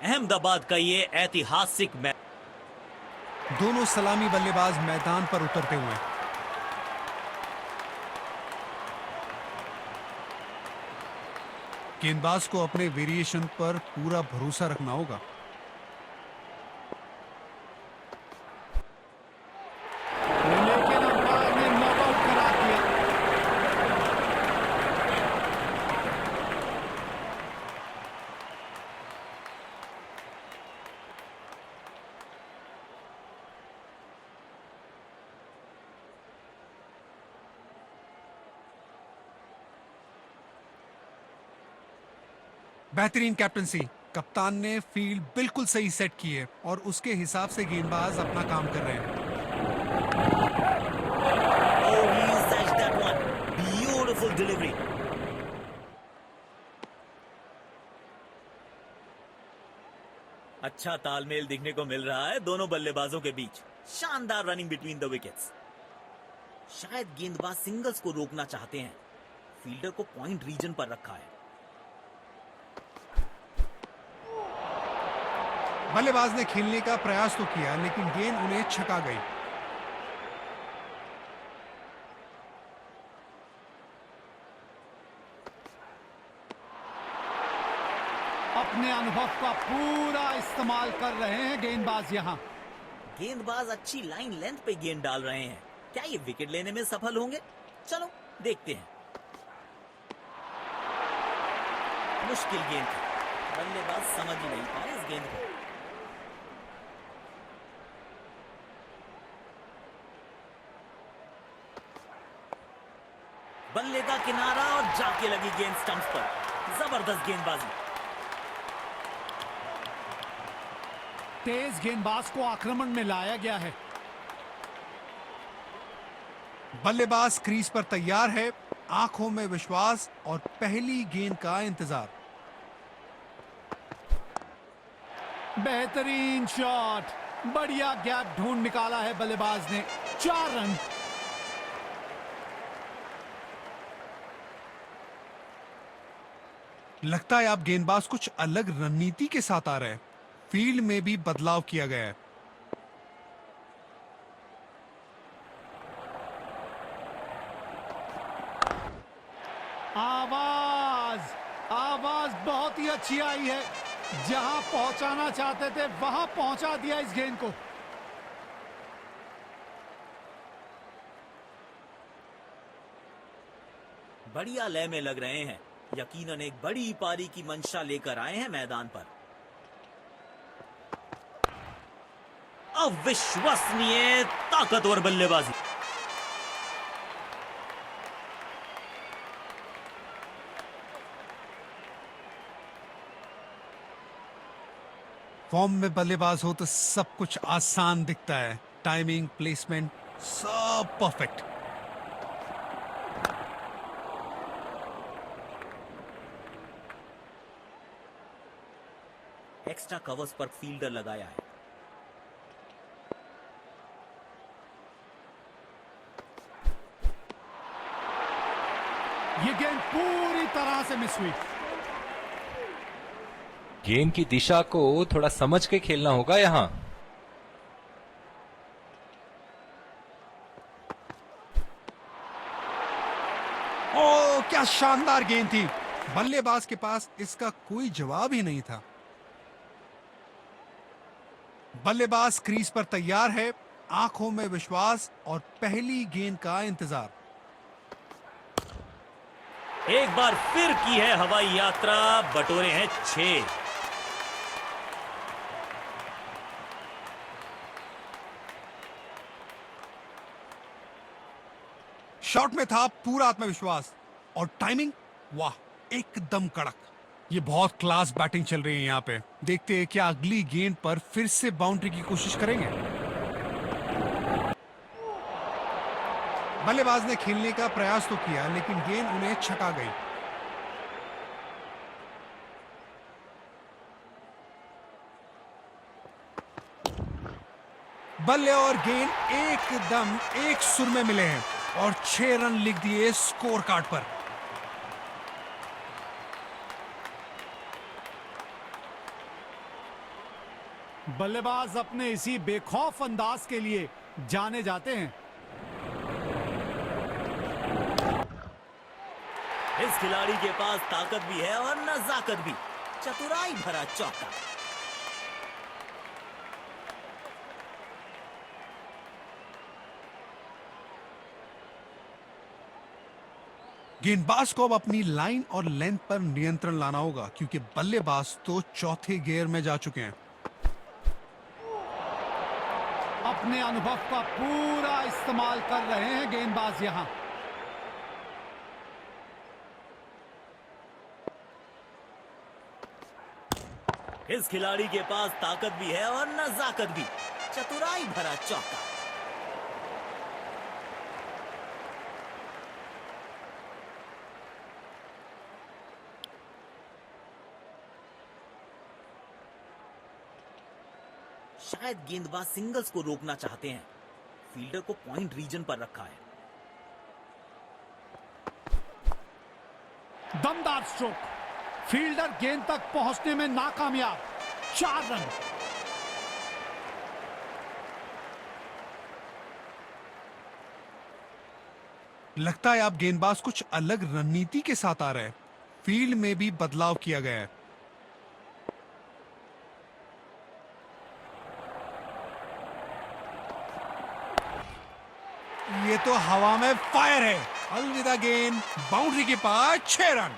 अहमदाबाद का ये ऐतिहासिक मैच। दोनों सलामी बल्लेबाज मैदान पर उतरते हुए। गेंदबाज को अपने वेरिएशन पर पूरा भरोसा रखना होगा। लेकिन अंपायर ने नॉट आउट करार दिया। बेहतरीन कैप्टनसी। कप्तान ने फील्ड बिल्कुल सही सेट की है और उसके हिसाब से गेंदबाज अपना काम कर रहे हैं। Oh, he snatched that one. Beautiful delivery. अच्छा तालमेल दिखने को मिल रहा है दोनों बल्लेबाजों के बीच। शानदार रनिंग बिटवीन द विकेट्स। शायद गेंदबाज सिंगल्स को रोकना चाहते हैं। फील्डर को पॉइंट रीजन पर रखा है। बल्लेबाज ने खेलने का प्रयास तो किया लेकिन गेंद उन्हें छका गई। अपने अनुभव का पूरा इस्तेमाल कर रहे हैं गेंदबाज यहां। गेंदबाज अच्छी लाइन लेंथ पे गेंद डाल रहे हैं। क्या ये विकेट लेने में सफल होंगे? चलो देखते हैं। मुश्किल गेंद थी। बल्लेबाज समझ ही नहीं पाए इस गेंद को। बल्ले का किनारा और जाके लगी गेंद स्टंप्स पर। जबरदस्त गेंदबाजी। तेज गेंदबाज को आक्रमण में लाया गया है। बल्लेबाज क्रीज पर तैयार है, आंखों में विश्वास और पहली गेंद का इंतजार। बेहतरीन शॉट। बढ़िया गैप ढूंढ निकाला है बल्लेबाज ने। 4 रन। लगता है अब गेंदबाज कुछ अलग रणनीति के साथ आ रहे हैं। फील्ड में भी बदलाव किया गया है। आवाज आवाज बहुत ही अच्छी आई है। जहां पहुंचाना चाहते थे वहां पहुंचा दिया इस गेंद को। बढ़िया लय में लग रहे हैं। यकीनन एक बड़ी पारी की मंशा लेकर आए हैं मैदान पर। अविश्वसनीय ताकतवर बल्लेबाजी। फॉर्म में बल्लेबाज हो तो सब कुछ आसान दिखता है। टाइमिंग, प्लेसमेंट, सब परफेक्ट। एक्स्ट्रा कवर्स पर फील्डर लगाया है। ये गेंद पूरी तरह से मिस हुई। गेंद की दिशा को थोड़ा समझ के खेलना होगा यहां। ओ क्या शानदार गेंद थी। बल्लेबाज के पास इसका कोई जवाब ही नहीं था। बल्लेबाज क्रीज पर तैयार है, आंखों में विश्वास और पहली गेंद का इंतजार। एक बार फिर की है हवाई यात्रा। बटोरे हैं 6। शॉट में था पूरा आत्मविश्वास और टाइमिंग, वाह, एकदम कड़क। ये बहुत क्लास बैटिंग चल रही है यहाँ पे। देखते हैं क्या अगली गेंद पर फिर से बाउंड्री की कोशिश करेंगे। बल्लेबाज ने खेलने का प्रयास तो किया लेकिन गेंद उन्हें छका गई। बल्ले और गेंद एकदम एक सुर में मिले हैं और 6 रन लिख दिए स्कोर कार्ड पर। बल्लेबाज अपने इसी बेखौफ अंदाज के लिए जाने जाते हैं। इस खिलाड़ी के पास ताकत भी है और नजाकत भी। चतुराई भरा चौका। गेंदबाज को अब अपनी लाइन और लेंथ पर नियंत्रण लाना होगा क्योंकि बल्लेबाज तो चौथे गियर में जा चुके हैं। अपने अनुभव का पूरा इस्तेमाल कर रहे हैं गेंदबाज यहां। इस खिलाड़ी के पास ताकत भी है और नजाकत भी। चतुराई भरा चौका। शायद गेंदबाज सिंगल्स को रोकना चाहते हैं। फील्डर को पॉइंट रीजन पर रखा है। दमदार स्ट्रोक। फील्डर गेंद तक पहुंचने में नाकामयाब। 4 रन। लगता है अब गेंदबाज कुछ अलग रणनीति के साथ आ रहे हैं। फील्ड में भी बदलाव किया गया है। ये तो हवा में फायर है। अलविदा गेंद। बाउंड्री के पास 6 रन।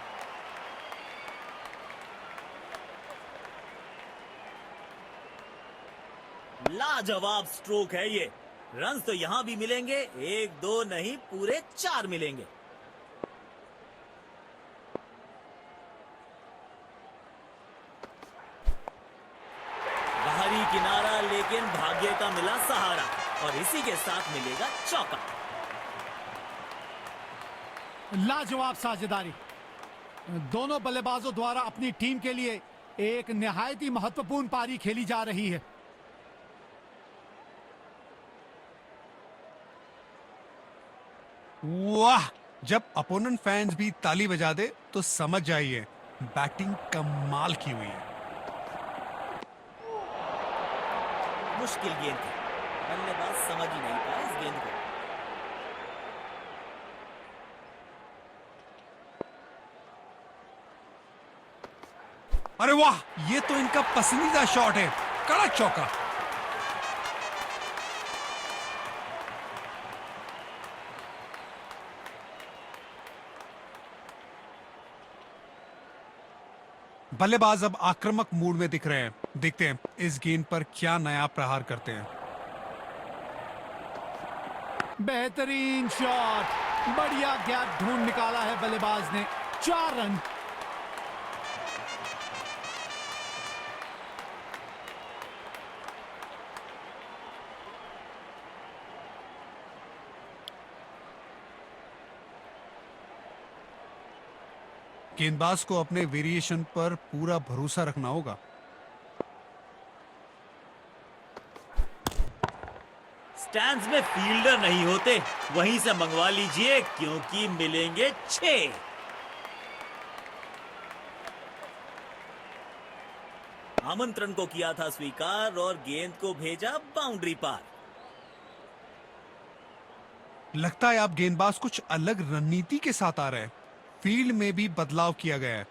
लाजवाब स्ट्रोक है ये। रन्स तो यहां भी मिलेंगे। 1 2 नहीं, पूरे 4 मिलेंगे। बाहरी किनारा, लेकिन भाग्य का मिला सहारा और इसी के साथ मिलेगा चौका। लाजवाब साझेदारी। दोनों बल्लेबाजों द्वारा अपनी टीम के लिए एक निहायत ही महत्वपूर्ण पारी खेली जा रही है। वाह! जब अपोनेंट फैंस भी ताली बजा दे तो समझ जाइए बैटिंग कमाल की हुई है। मुश्किल गेंद थी। बल्लेबाज समझ ही नहीं पाए इस गेंद को। अरे वाह! ये तो इनका पसंदीदा शॉट है। कड़क चौका। बल्लेबाज अब आक्रामक मूड में दिख रहे हैं। देखते हैं इस गेंद पर क्या नया प्रहार करते हैं। बेहतरीन शॉट। बढ़िया गैप ढूंढ निकाला है बल्लेबाज ने। 4 रन। गेंदबाज को अपने वेरिएशन पर पूरा भरोसा रखना होगा। स्टैंड्स में फील्डर नहीं होते, वहीं से मंगवा लीजिए क्योंकि मिलेंगे 6। आमंत्रण को किया था स्वीकार और गेंद को भेजा बाउंड्री पार। लगता है अब गेंदबाज कुछ अलग रणनीति के साथ आ रहे हैं। फील्ड में भी बदलाव किया गया है।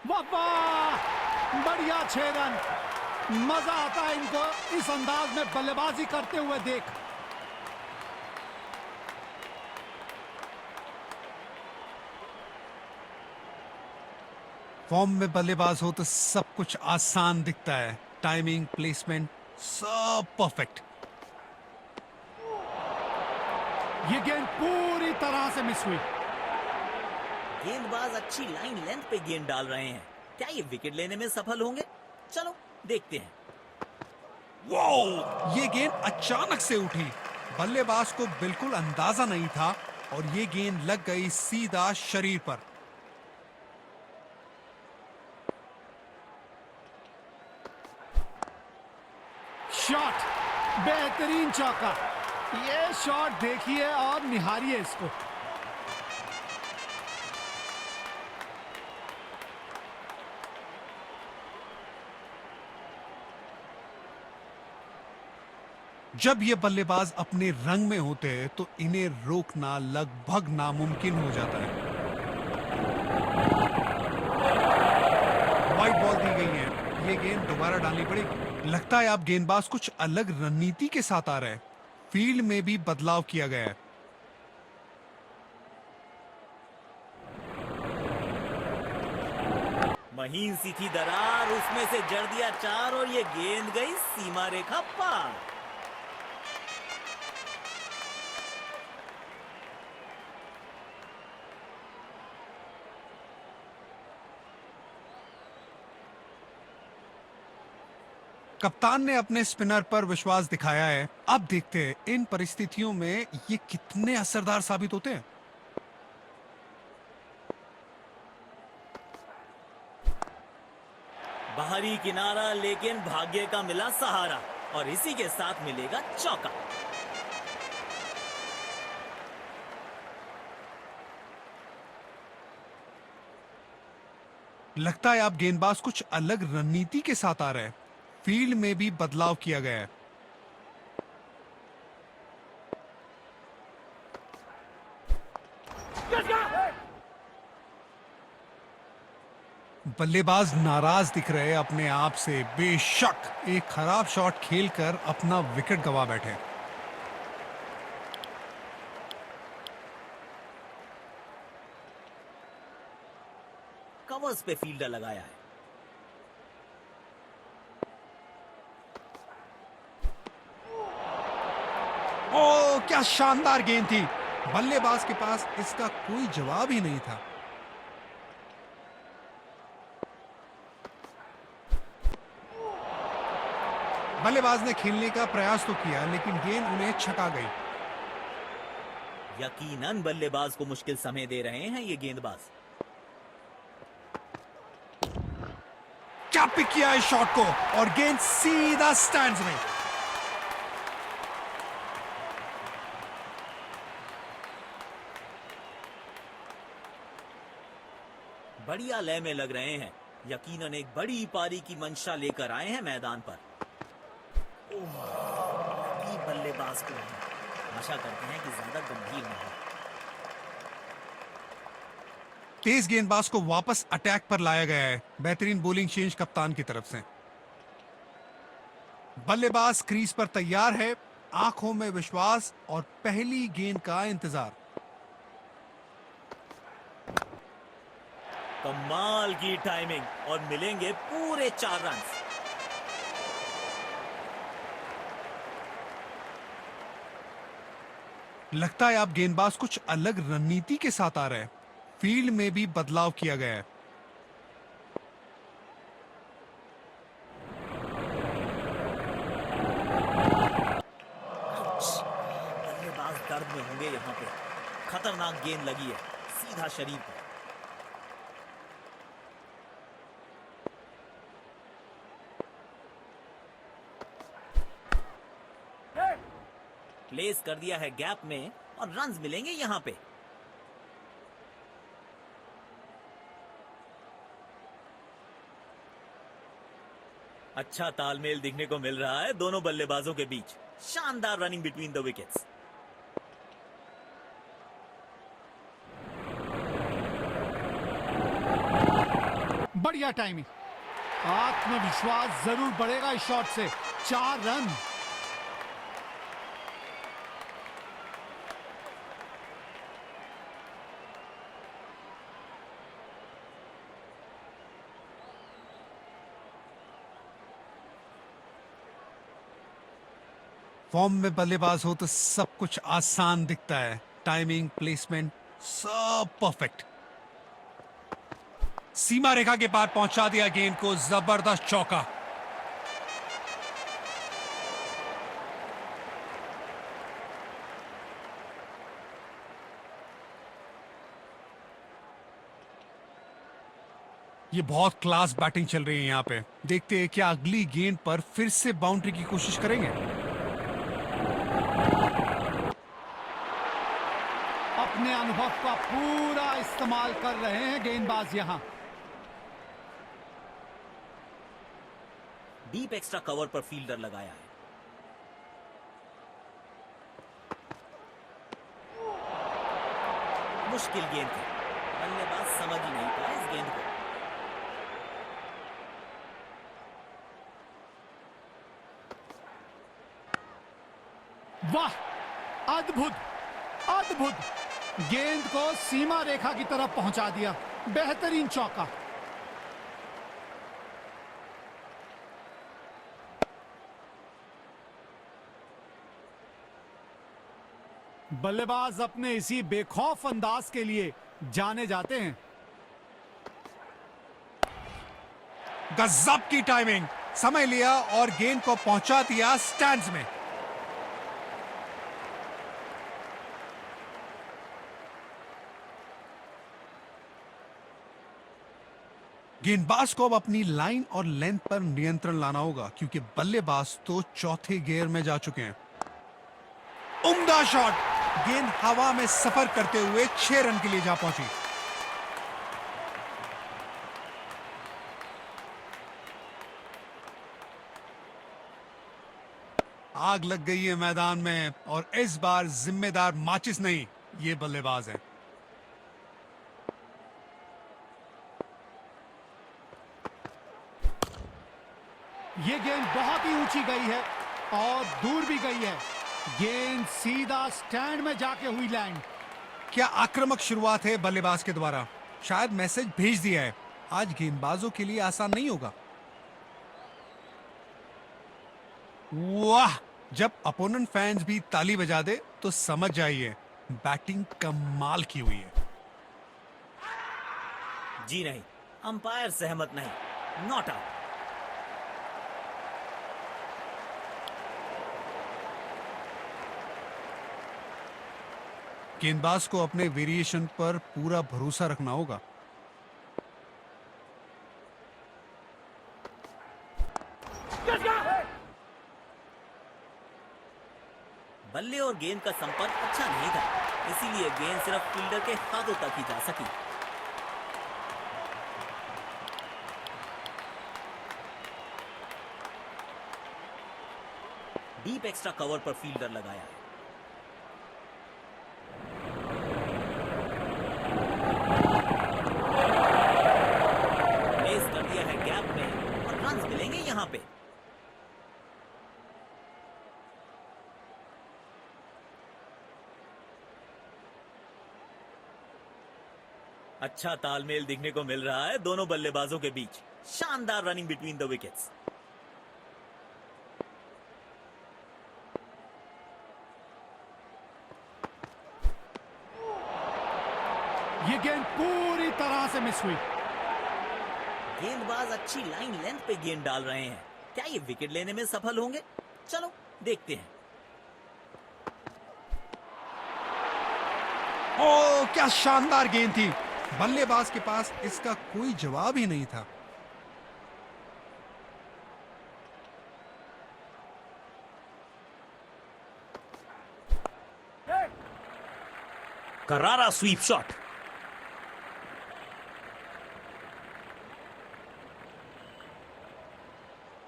वाह! बढ़िया 6 रन। मजा आता है इनको इस अंदाज में बल्लेबाजी करते हुए देख। फॉर्म में बल्लेबाज हो तो सब कुछ आसान दिखता है। टाइमिंग, प्लेसमेंट सब परफेक्ट। ये गेंद पूरी तरह से मिस हुई। गेंदबाज अच्छी लाइन लेंथ पे गेंद डाल रहे हैं। क्या ये विकेट लेने में सफल होंगे? चलो देखते हैं। वो ये गेंद अचानक से उठी। बल्लेबाज को बिल्कुल अंदाजा नहीं था और ये गेंद लग गई सीधा शरीर पर। शॉट। बेहतरीन चौका। ये शॉट देखिए और निहारिए इसको। जब ये बल्लेबाज अपने रंग में होते हैं तो इन्हें रोकना लगभग नामुमकिन हो जाता है। वाइड बॉल दी गई है, ये गेंद दोबारा डालनी पड़ेगी। लगता है अब गेंदबाज कुछ अलग रणनीति के साथ आ रहा है। फील्ड में भी बदलाव किया गया है। महीन सी थी दरार, उसमें से जड़ दिया चार और ये गेंद गई सीमा रेखा पार। कप्तान ने अपने स्पिनर पर विश्वास दिखाया है। अब देखते हैं इन परिस्थितियों में ये कितने असरदार साबित होते हैं। बाहरी किनारा, लेकिन भाग्य का मिला सहारा और इसी के साथ मिलेगा चौका। लगता है अब गेंदबाज कुछ अलग रणनीति के साथ आ रहा है। फील्ड में भी बदलाव किया गया है। बल्लेबाज नाराज दिख रहे अपने आप से। बेशक एक खराब शॉट खेलकर अपना विकेट गंवा बैठे। कवर्स पे फील्डर लगाया है। ओ क्या शानदार गेंद थी। बल्लेबाज के पास इसका कोई जवाब ही नहीं था। बल्लेबाज ने खेलने का प्रयास तो किया, लेकिन गेंद उन्हें छका गई। यकीनन बल्लेबाज को मुश्किल समय दे रहे हैं ये गेंदबाज। क्या पिक किया है शॉट को और गेंद सीधा स्टैंड्स में। बढ़िया लय में लग रहे हैं। यकीनन एक बड़ी पारी की मंशा लेकर आए हैं मैदान पर। ओह, बल्लेबाज को आशा करते हैं कि ज्यादा गंभीर न हो। तेज गेंदबाज को वापस अटैक पर लाया गया है। बेहतरीन बॉलिंग चेंज कप्तान की तरफ से। बल्लेबाज क्रीज पर तैयार है, आंखों में विश्वास और पहली गेंद का इंतजार। कमाल की टाइमिंग और मिलेंगे पूरे 4 रन। लगता है अब गेंदबाज कुछ अलग रणनीति के साथ आ रहा है। फील्ड में भी बदलाव किया गया है। बल्लेबाज दर्द में होंगे यहाँ पे। खतरनाक गेंद लगी है सीधा शरीर पर। प्लेस कर दिया है गैप में और रन्स मिलेंगे यहां पे। अच्छा तालमेल दिखने को मिल रहा है दोनों बल्लेबाजों के बीच। शानदार रनिंग बिटवीन द विकेट्स। बढ़िया टाइमिंग। आत्मविश्वास जरूर बढ़ेगा इस शॉट से। 4 रन। फॉर्म में बल्लेबाज हो तो सब कुछ आसान दिखता है। टाइमिंग, प्लेसमेंट सब परफेक्ट। सीमा रेखा के पार पहुंचा दिया गेंद को। जबरदस्त चौका। ये बहुत क्लास बैटिंग चल रही है यहाँ पे। देखते हैं क्या अगली गेंद पर फिर से बाउंड्री की कोशिश करेंगे। अपने अनुभव का पूरा इस्तेमाल कर रहे हैं गेंदबाज यहां। डीप एक्स्ट्रा कवर पर फील्डर लगाया है। मुश्किल गेंद थी, बल्लेबाज समझ ही नहीं पाए इस गेंद को। वाह, अद्भुत अद्भुत, गेंद को सीमा रेखा की तरफ पहुंचा दिया। बेहतरीन चौका। बल्लेबाज अपने इसी बेखौफ अंदाज के लिए जाने जाते हैं। गजब की टाइमिंग, समय लिया और गेंद को पहुंचा दिया स्टैंड्स में। गेंदबाज को अब अपनी लाइन और लेंथ पर नियंत्रण लाना होगा, क्योंकि बल्लेबाज तो चौथे गियर में जा चुके हैं। उम्दा शॉट, गेंद हवा में सफर करते हुए 6 रन के लिए जा पहुंची। आग लग गई है मैदान में, और इस बार जिम्मेदार माचिस नहीं, ये बल्लेबाज है। ये गेंद बहुत ही ऊंची गई है और दूर भी गई है। गेंद सीधा स्टैंड में जाके हुई लैंड। क्या आक्रामक शुरुआत है बल्लेबाज के द्वारा। शायद मैसेज भेज दिया है, आज गेंदबाजों के लिए आसान नहीं होगा। वाह, जब अपोनेंट फैंस भी ताली बजा दे तो समझ जाइए बैटिंग कमाल की हुई है। जी नहीं, अंपायर सहमत नहीं, नॉट आउट। गेंदबाज को अपने वेरिएशन पर पूरा भरोसा रखना होगा। बल्ले और गेंद का संपर्क अच्छा नहीं था, इसीलिए गेंद सिर्फ फील्डर के हाथों तक ही जा सकी। डीप एक्स्ट्रा कवर पर फील्डर लगाया है। प्लेस कर दिया है गैप में और रन्स मिलेंगे यहां पे। अच्छा तालमेल दिखने को मिल रहा है दोनों बल्लेबाजों के बीच। शानदार रनिंग बिटवीन द विकेट्स। ये गेंद पूरी तरह से मिस हुई। गेंदबाज अच्छी लाइन लेंथ पे गेंद डाल रहे हैं। क्या ये विकेट लेने में सफल होंगे? चलो देखते हैं। ओह, क्या शानदार गेंद थी। बल्लेबाज के पास इसका कोई जवाब ही नहीं था। करारा स्वीप शॉट।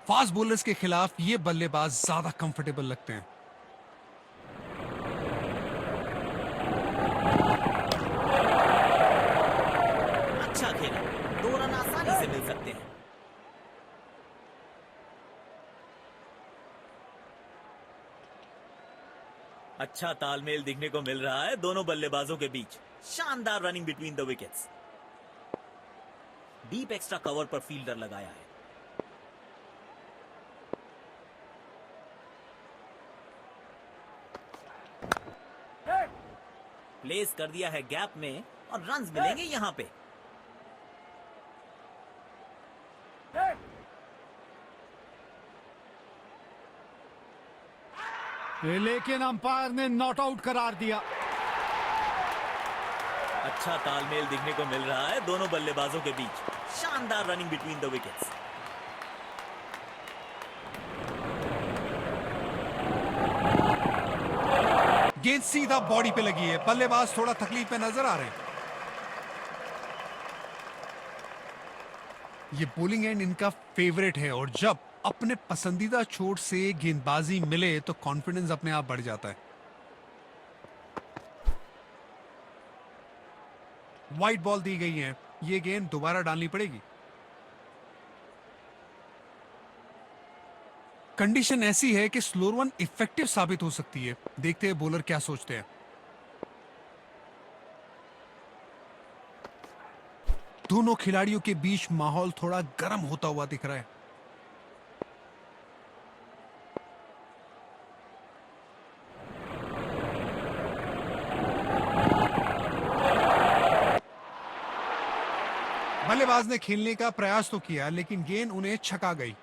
फास्ट बॉलर्स के खिलाफ ये बल्लेबाज ज्यादा कंफर्टेबल लगते हैं। अच्छा खेला, 2 रन आसानी से मिल सकते हैं। अच्छा तालमेल दिखने को मिल रहा है दोनों बल्लेबाजों के बीच। शानदार running between the wickets. Deep extra cover पर फील्डर लगाया है। प्लेस कर दिया है गैप में और रन्स मिलेंगे यहां पे। लेकिन अंपायर ने नॉट आउट करार दिया। अच्छा तालमेल दिखने को मिल रहा है दोनों बल्लेबाजों के बीच। शानदार रनिंग बिटवीन द विकेट्स। गेंद सीधा बॉडी पे लगी है। बल्लेबाज थोड़ा तकलीफ में नजर आ रहे हैं। ये बॉलिंग एंड इनका फेवरेट है, और जब अपने पसंदीदा चोट से गेंदबाजी मिले तो कॉन्फिडेंस अपने आप बढ़ जाता है। वाइट बॉल दी गई है, ये गेंद दोबारा डालनी पड़ेगी। कंडीशन ऐसी है कि स्लोअर वन इफेक्टिव साबित हो सकती है। देखते हैं बॉलर क्या सोचते हैं। दोनों खिलाड़ियों के बीच माहौल थोड़ा गर्म होता हुआ दिख रहा है। बल्लेबाज ने खेलने का प्रयास तो किया, लेकिन गेंद उन्हें छका गई।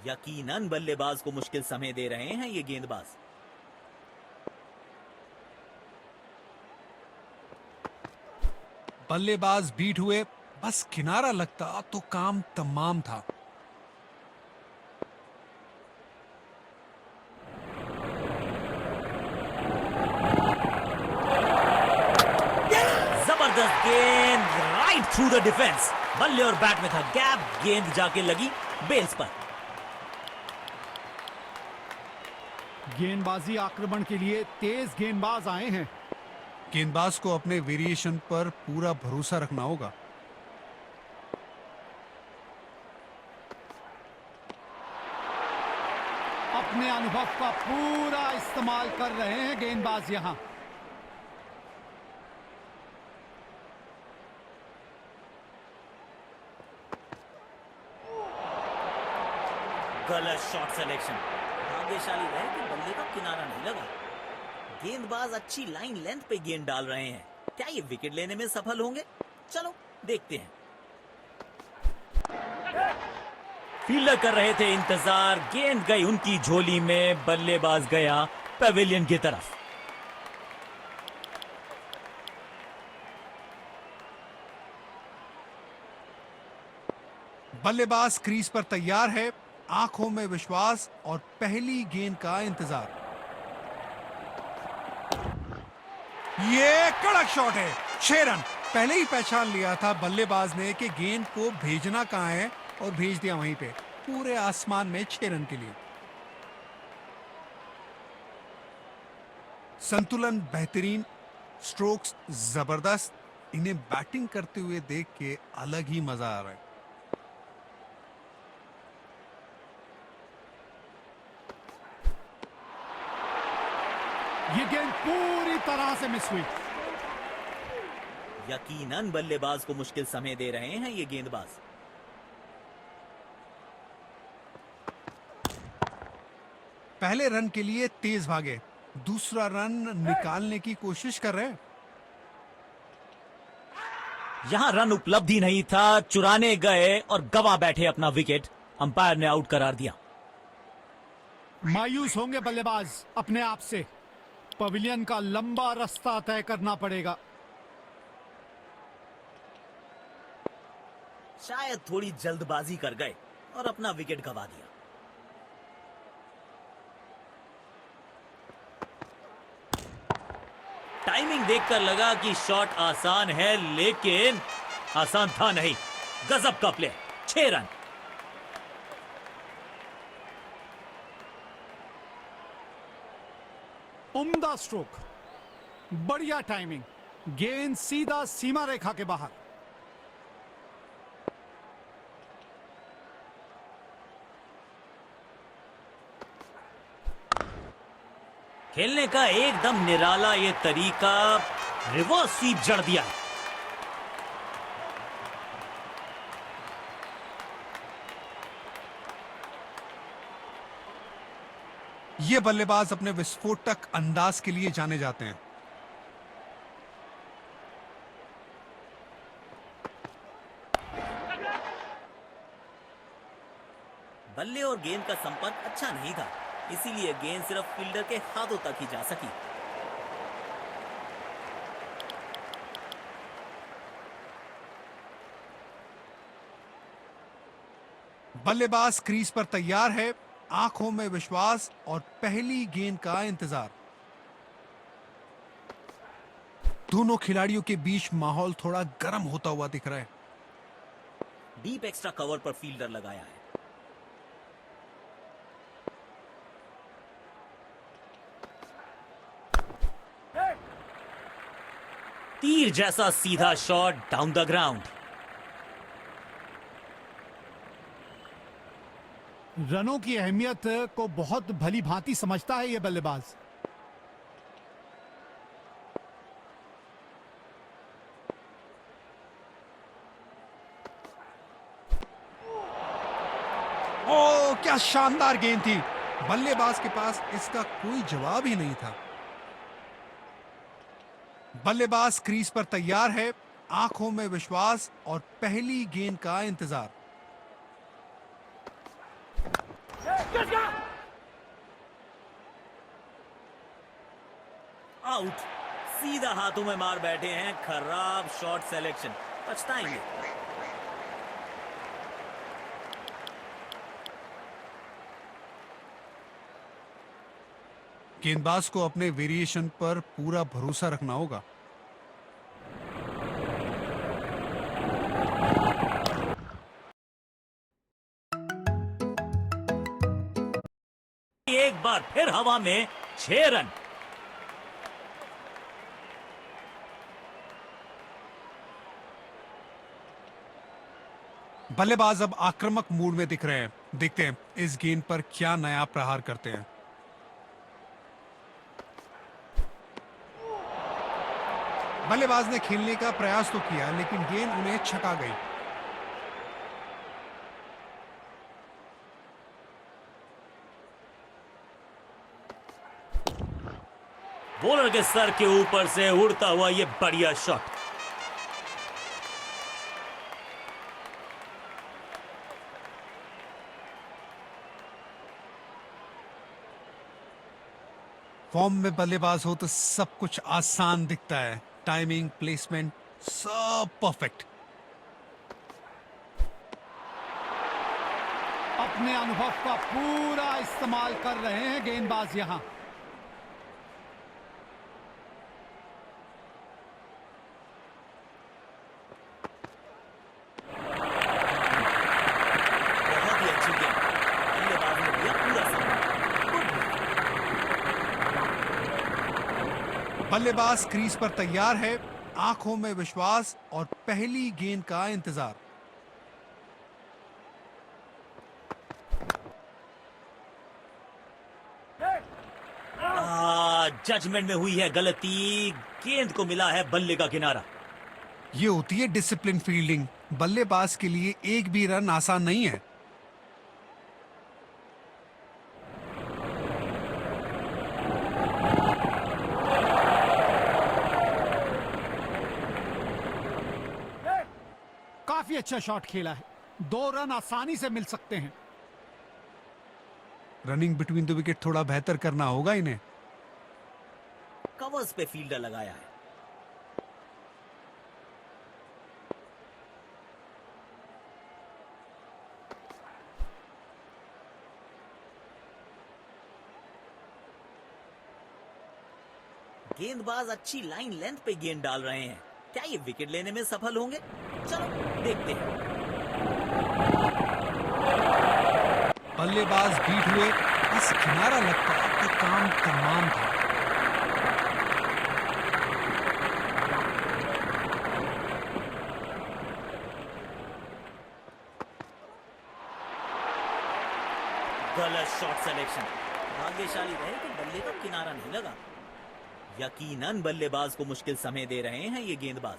यकीनन बल्लेबाज को मुश्किल समय दे रहे हैं ये गेंदबाज। बल्लेबाज बीट हुए, बस किनारा लगता तो काम तमाम था। जबरदस्त गेंद राइट थ्रू द डिफेंस। बल्ले और बैट में था गैप, गेंद जाके लगी बेल्स पर। गेंदबाजी आक्रमण के लिए तेज गेंदबाज आए हैं। गेंदबाज को अपने वेरिएशन पर पूरा भरोसा रखना होगा। अपने अनुभव का पूरा इस्तेमाल कर रहे हैं गेंदबाज यहां। गलत शॉट सिलेक्शन। भाग्यशाली रहे कि बल्ले का किनारा नहीं लगा। गेंदबाज अच्छी लाइन लेंथ पे गेंद डाल रहे हैं। क्या ये विकेट लेने में सफल होंगे? चलो देखते हैं। फील्डर कर रहे थे इंतजार, गेंद गई उनकी झोली में, बल्लेबाज गया पवेलियन की तरफ। बल्लेबाज क्रीज पर तैयार है, आंखों में विश्वास और पहली गेंद का इंतजार। ये कड़क शॉट है, 6 रन। पहले ही पहचान लिया था बल्लेबाज ने कि गेंद को भेजना कहां है और भेज दिया वहीं पे, पूरे आसमान में 6 रन के लिए। संतुलन बेहतरीन, स्ट्रोक्स जबरदस्त। इन्हें बैटिंग करते हुए देख के अलग ही मजा आ रहा है। ये गेंद पूरी तरह से मिस हुई। यकीनन बल्लेबाज को मुश्किल समय दे रहे हैं ये गेंदबाज। पहले रन के लिए तेज भागे, दूसरा रन निकालने की कोशिश कर रहे हैं। यहां रन उपलब्धि नहीं था, चुराने गए और गवा बैठे अपना विकेट। अंपायर ने आउट करार दिया। मायूस होंगे बल्लेबाज अपने आप से। पवेलियन का लंबा रास्ता तय करना पड़ेगा। शायद थोड़ी जल्दबाजी कर गए और अपना विकेट गवा दिया। टाइमिंग देखकर लगा कि शॉट आसान है, लेकिन आसान था नहीं। गजब का प्ले, 6 रन। उम्दा स्ट्रोक, बढ़िया टाइमिंग, गेंद सीधा सीमा रेखा के बाहर। खेलने का एकदम निराला ये तरीका, रिवर्स स्वीप जड़ दिया है। ये बल्लेबाज अपने विस्फोटक अंदाज के लिए जाने जाते हैं। बल्ले और गेंद का संपर्क अच्छा नहीं था, इसीलिए गेंद सिर्फ फील्डर के हाथों तक ही जा सकी। बल्लेबाज क्रीज पर तैयार है, आंखों में विश्वास और पहली गेंद का इंतजार। दोनों खिलाड़ियों के बीच माहौल थोड़ा गर्म होता हुआ दिख रहा है। डीप एक्स्ट्रा कवर पर फील्डर लगाया है। तीर जैसा सीधा शॉट डाउन द ग्राउंड। रनों की अहमियत को बहुत भली भांति समझता है यह बल्लेबाज। ओ क्या शानदार गेंद थी, बल्लेबाज के पास इसका कोई जवाब ही नहीं था। बल्लेबाज क्रीज पर तैयार है, आंखों में विश्वास और पहली गेंद का इंतजार। आउट। सीधा हाथों में मार बैठे हैं, खराब शॉट सिलेक्शन, पछताएंगे। गेंदबाज को अपने वेरिएशन पर पूरा भरोसा रखना होगा। एक बार फिर हवा में 6 रन। बल्लेबाज अब आक्रामक मूड में दिख रहे हैं। देखते हैं इस गेंद पर क्या नया प्रहार करते हैं। बल्लेबाज ने खेलने का प्रयास तो किया, लेकिन गेंद उन्हें छका गई। बॉलर के सर के ऊपर से उड़ता हुआ ये बढ़िया शॉट। फॉर्म में बल्लेबाज हो तो सब कुछ आसान दिखता है। टाइमिंग, प्लेसमेंट, सब परफेक्ट। अपने अनुभव का पूरा इस्तेमाल कर रहे हैं गेंदबाज यहां। बहुत ही अच्छी गेंद, बल्लेबाज ने दिया पूरा संभाल। बल्लेबाज क्रीज पर तैयार है, आंखों में विश्वास और पहली गेंद का इंतजार। जजमेंट में हुई है गलती, गेंद को मिला है बल्ले का किनारा। ये होती है डिसिप्लिन फील्डिंग। बल्लेबाज के लिए एक भी रन आसान नहीं है। काफी अच्छा शॉट खेला है, 2 रन आसानी से मिल सकते हैं। रनिंग बिटवीन द विकेट थोड़ा बेहतर करना होगा इन्हें। कवर्स पे फील्डर लगाया है। गेंदबाज अच्छी लाइन लेंथ पे गेंद डाल रहे हैं। क्या ये विकेट लेने में सफल होंगे? चलो देखते हैं। बल्लेबाज बीट हुए, बस किनारा लगता तो काम तमाम था। गलत शॉट सिलेक्शन। भाग्यशाली रहे कि बल्ले का किनारा नहीं लगा। यकीनन बल्लेबाज को मुश्किल समय दे रहे हैं ये गेंदबाज।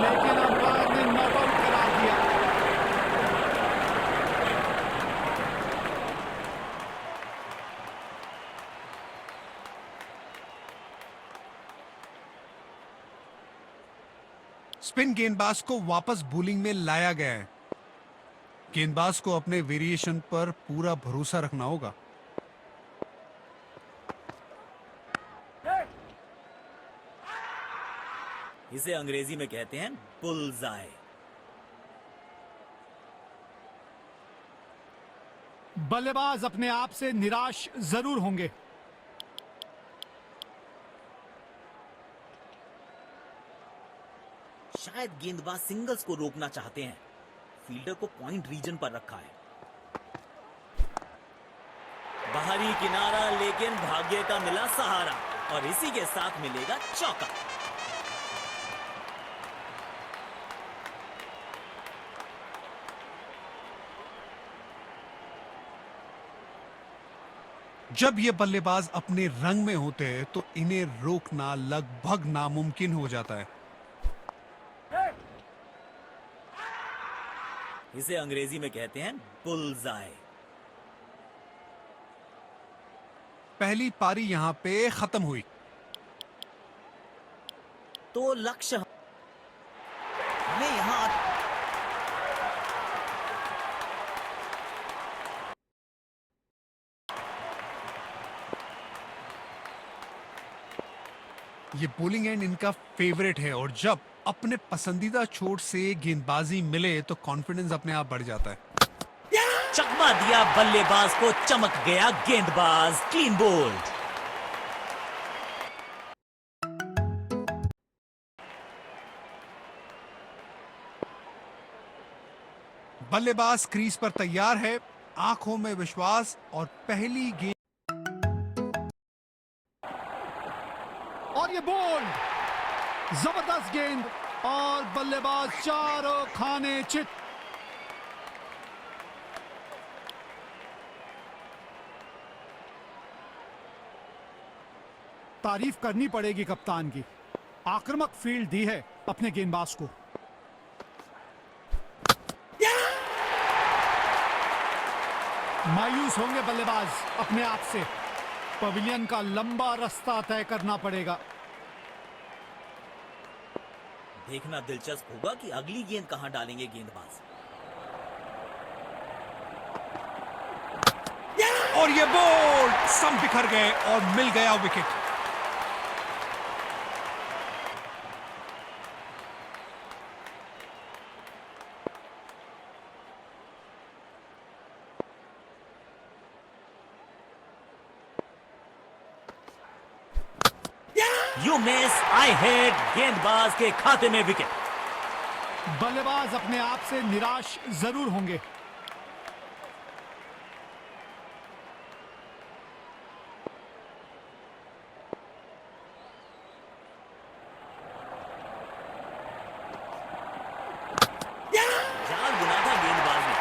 लेकिन अंपायर ने नॉट आउट करार दिया। स्पिन गेंदबाज को वापस बॉलिंग में लाया गया है। गेंदबाज को अपने वेरिएशन पर पूरा भरोसा रखना होगा। इसे अंग्रेजी में कहते हैं बुल्सआई। बल्लेबाज अपने आप से निराश जरूर होंगे। शायद गेंदबाज सिंगल्स को रोकना चाहते हैं। फील्डर को पॉइंट रीजन पर रखा है। बाहरी किनारा, लेकिन भाग्य का मिला सहारा और इसी के साथ मिलेगा चौका। जब ये बल्लेबाज अपने रंग में होते हैं तो इन्हें रोकना लगभग नामुमकिन हो जाता है। इसे अंग्रेजी में कहते हैं बुल्सआई। पहली पारी यहां पे खत्म हुई। तो लक्ष्य हमें यहां ये बॉलिंग एंड इनका फेवरेट है और जब अपने पसंदीदा छोर से गेंदबाजी मिले तो कॉन्फिडेंस अपने आप बढ़ जाता है। चकमा दिया बल्लेबाज को, चमक गया गेंदबाज, क्लीन बोल्ड। बल्लेबाज क्रीज पर तैयार है, आंखों में विश्वास और पहली गेंद और ये बॉल, जबरदस्त गेंद और बल्लेबाज चारों खाने चित। तारीफ करनी पड़ेगी कप्तान की, आक्रामक फील्ड दी है अपने गेंदबाज को। मायूस होंगे बल्लेबाज अपने आप से, पवेलियन का लंबा रास्ता तय करना पड़ेगा। देखना दिलचस्प होगा कि अगली गेंद कहां डालेंगे गेंदबाज। और ये बॉल सब बिखर गए और मिल गया wicket. You miss, I hit, गेंदबाज के खाते में विकेट। बल्लेबाज अपने आप से निराश जरूर होंगे। जाल बुना था गेंदबाज ने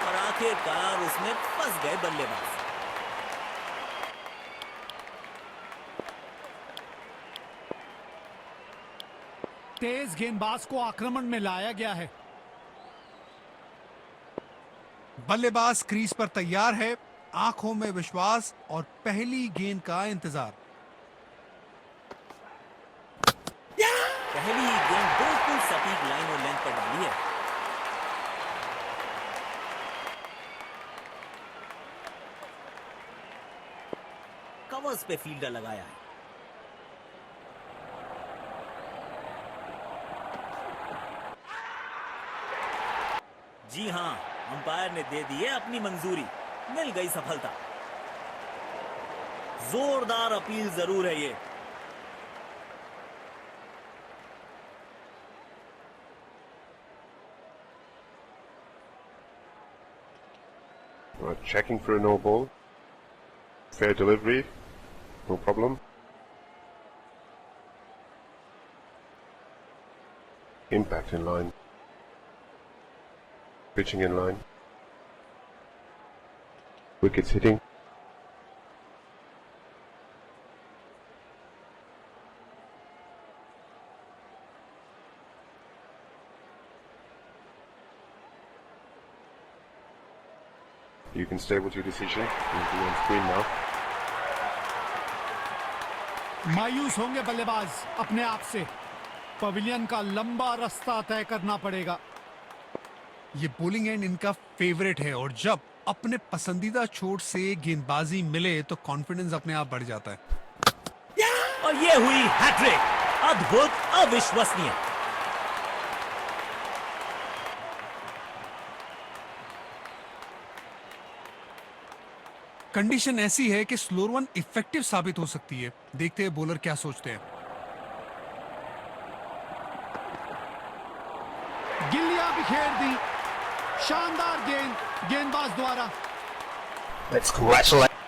और आखिरकार उसमें फंस गए बल्लेबाज। तेज गेंदबाज को आक्रमण में लाया गया है। बल्लेबाज क्रीज पर तैयार है, आंखों में विश्वास और पहली गेंद का इंतजार। पहली गेंद बिल्कुल सटीक लाइन और लेंथ पर डाली है। कवर्स पे फील्डर लगाया है। जी हां, अंपायर ने दे दी है अपनी मंजूरी, मिल गई सफलता। जोरदार अपील जरूर है ये। Checking for a no ball. Fair delivery, no problem. Impact in line. Pitching in line. Wickets hitting. You can stay with your decision. You'll be on screen now. मायूस होंगे बल्लेबाज अपने आप से, पवेलियन का लंबा रास्ता तय करना पड़ेगा। ये बॉलिंग एंड इनका फेवरेट है और जब अपने पसंदीदा छोर से गेंदबाजी मिले तो कॉन्फिडेंस अपने आप बढ़ जाता है। और ये हुई हैट्रिक, अद्भुत, अविश्वसनीय। कंडीशन ऐसी है कि स्लोअर वन इफेक्टिव साबित हो सकती है। देखते हैं बॉलर क्या सोचते हैं। गिल्लियां बिखेर दी, शानदार गेंद गेंदबाज द्वारा। Let's congratulate